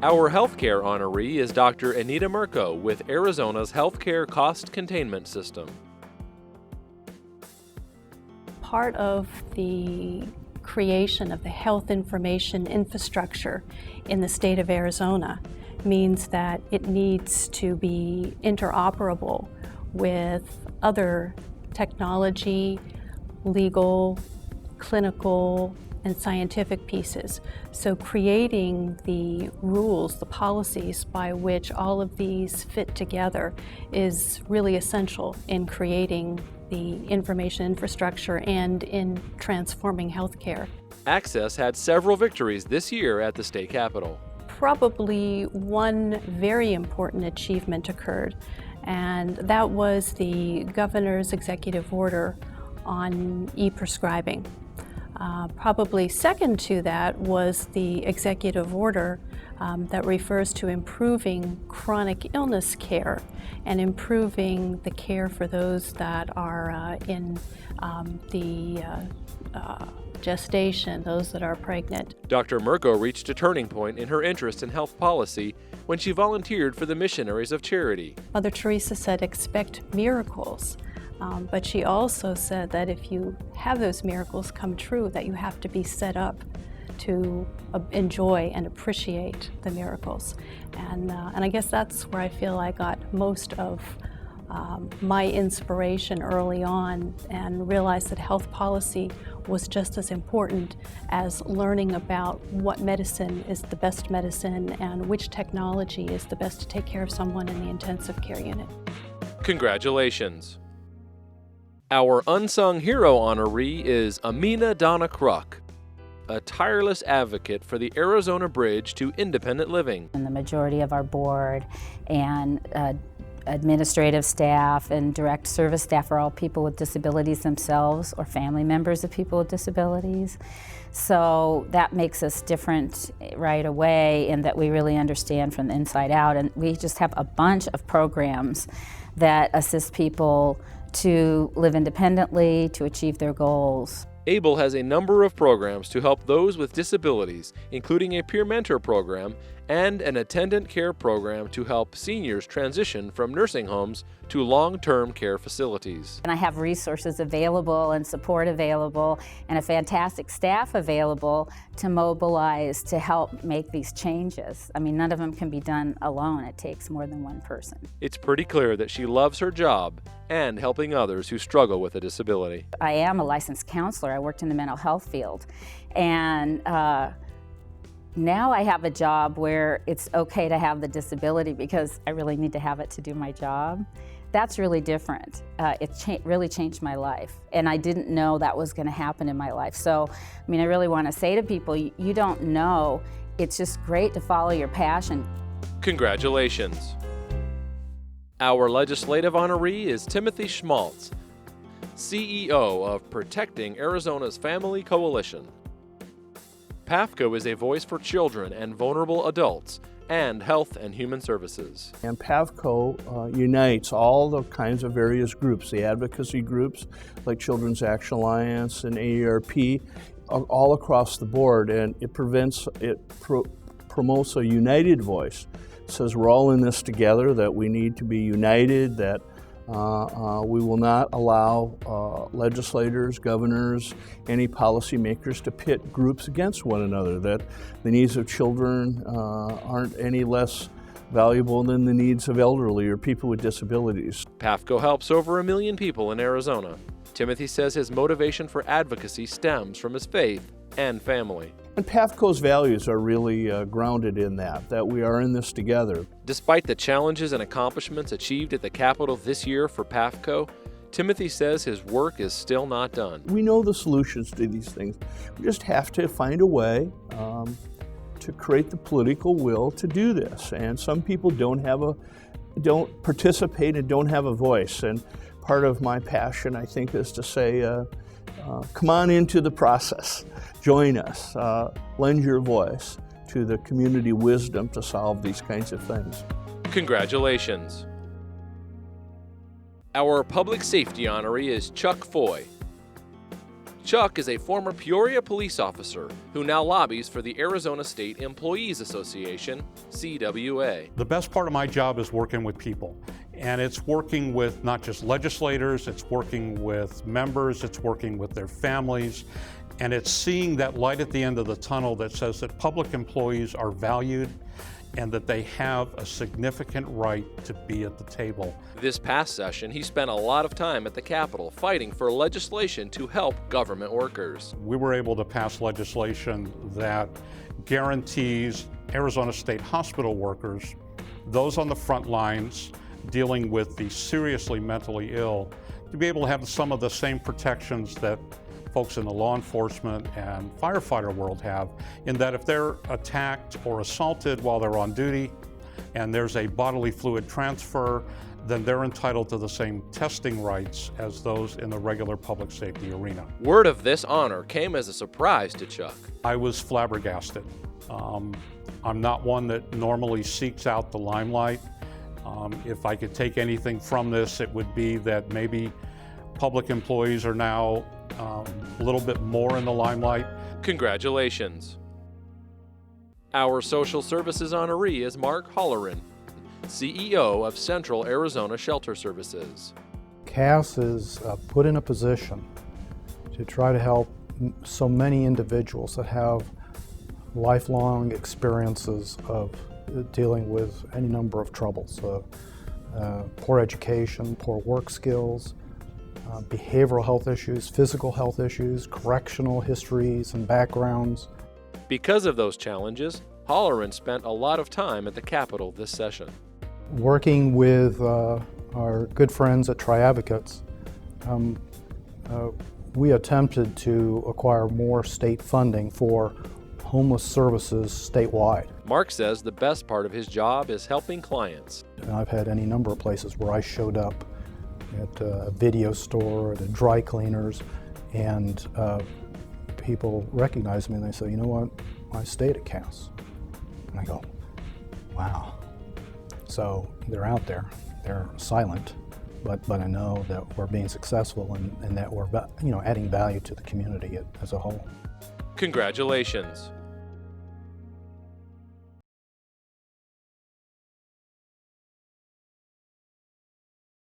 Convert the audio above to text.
Our healthcare honoree is Dr. Anita Murcko with Arizona's Healthcare Cost Containment System. Part of the creation of the health information infrastructure in the state of Arizona means that it needs to be interoperable with other technology, legal, clinical, and scientific pieces. So creating the rules, the policies by which all of these fit together is really essential in creating the information infrastructure and in transforming healthcare. Access had several victories this year at the state capitol. Probably one very important achievement occurred, and that was the governor's executive order on e-prescribing. Probably second to that was the executive order that refers to improving chronic illness care and improving the care for those that are in the gestation, those that are pregnant. Dr. Murcko reached a turning point in her interest in health policy when she volunteered for the Missionaries of Charity. Mother Teresa said, expect miracles. But she also said that if you have those miracles come true, that you have to be set up to enjoy and appreciate the miracles. And I guess that's where I feel I got most of my inspiration early on, and realized that health policy was just as important as learning about what medicine is the best medicine and which technology is the best to take care of someone in the intensive care unit. Congratulations. Our Unsung Hero honoree is Amina Donna Kruck, a tireless advocate for the Arizona Bridge to Independent Living. And the majority of our board and administrative staff and direct service staff are all people with disabilities themselves or family members of people with disabilities. So that makes us different right away in that we really understand from the inside out, and we just have a bunch of programs that assist people to live independently, to achieve their goals. ABLE has a number of programs to help those with disabilities, including a peer mentor program and an attendant care program to help seniors transition from nursing homes to long-term care facilities. And I have resources available and support available and a fantastic staff available to mobilize to help make these changes. I mean, none of them can be done alone. It takes more than one person. It's pretty clear that she loves her job and helping others who struggle with a disability. I am a licensed counselor. I worked in the mental health field, and now I have a job where it's okay to have the disability because I really need to have it to do my job. That's really different. It really changed my life, and I didn't know that was going to happen in my life. So, I mean, I really want to say to people, you don't know. It's just great to follow your passion. Congratulations. Our legislative honoree is Timothy Schmaltz, CEO of Protecting Arizona's Family Coalition. PAFCO is a voice for children and vulnerable adults and health and human services. And PAFCO unites all the kinds of various groups, the advocacy groups like Children's Action Alliance and AARP, all across the board, and it promotes a united voice. It says we're all in this together, that we need to be united, that we will not allow legislators, governors, any policymakers to pit groups against one another, that the needs of children aren't any less valuable than the needs of elderly or people with disabilities. PAFCO helps over 1 million people in Arizona. Timothy says his motivation for advocacy stems from his faith and family. And PAFCO's values are really grounded in that we are in this together. Despite the challenges and accomplishments achieved at the Capitol this year for PAFCO, Timothy says his work is still not done. We know the solutions to these things. We just have to find a way to create the political will to do this. And some people don't participate and don't have a voice. And part of my passion, I think, is to say, come on into the process. Join us. Lend your voice to the community wisdom to solve these kinds of things. Congratulations. Our public safety honoree is Chuck Foy. Chuck is a former Peoria police officer who now lobbies for the Arizona State Employees Association, CWA. The best part of my job is working with people. And it's working with not just legislators, it's working with members, it's working with their families, and it's seeing that light at the end of the tunnel that says that public employees are valued and that they have a significant right to be at the table. This past session, he spent a lot of time at the Capitol fighting for legislation to help government workers. We were able to pass legislation that guarantees Arizona State hospital workers, those on the front lines dealing with the seriously mentally ill, to be able to have some of the same protections that folks in the law enforcement and firefighter world have, in that if they're attacked or assaulted while they're on duty and there's a bodily fluid transfer, then they're entitled to the same testing rights as those in the regular public safety arena. Word of this honor came as a surprise to Chuck. I was flabbergasted. I'm not one that normally seeks out the limelight. If I could take anything from this, it would be that maybe public employees are now a little bit more in the limelight. Congratulations. Our social services honoree is Mark Holleran, CEO of Central Arizona Shelter Services. CAS is put in a position to try to help so many individuals that have lifelong experiences of dealing with any number of troubles. Poor education, poor work skills, behavioral health issues, physical health issues, correctional histories and backgrounds. Because of those challenges, Holleran spent a lot of time at the Capitol this session. Working with our good friends at Tri-Advocates, we attempted to acquire more state funding for homeless services statewide. Mark says the best part of his job is helping clients. And I've had any number of places where I showed up at a video store, at a dry cleaners, and people recognize me and they say, you know what, I stayed at CAS. And I go, wow. So they're out there, they're silent, but I know that we're being successful and that we're adding value to the community as a whole. Congratulations.